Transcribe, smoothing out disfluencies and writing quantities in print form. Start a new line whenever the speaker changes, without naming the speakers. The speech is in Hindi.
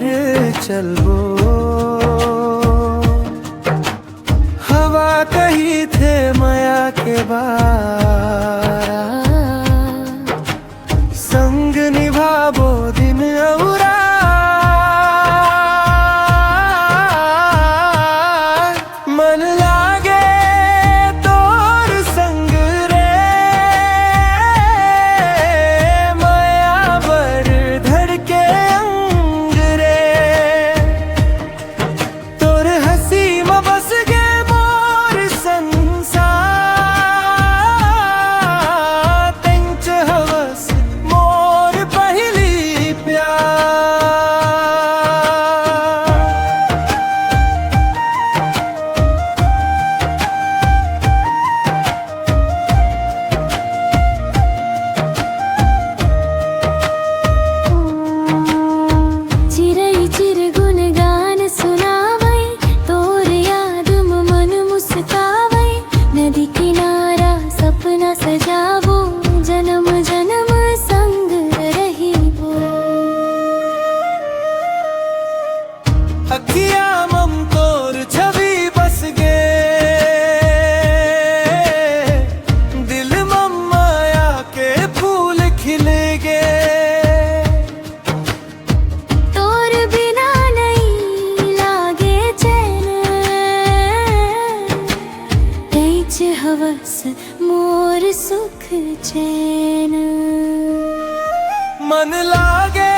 पर चलबो। हवा कही थे माया के बारा, संग निभाबो दिन औरा। मन लागे तोर संग रे, माया बर धड़के अंग रे। तोर हंसी में बस गे मोर संसार, तेंच हवस मोर पहली प्यार।
चिरई चिर गुणगान सुनावै, तोर याद में मन मुस्कावै। नदी किनारा सपना सजावो, जन्म जन्म संग रहिबो।
अखिया मम तोर छवि बस गे, दिल मम माया के फूल खिले गे।
तोर बिना नहीं लागे चैन, तेंच हवस मोर सुख चैन।
मन लागे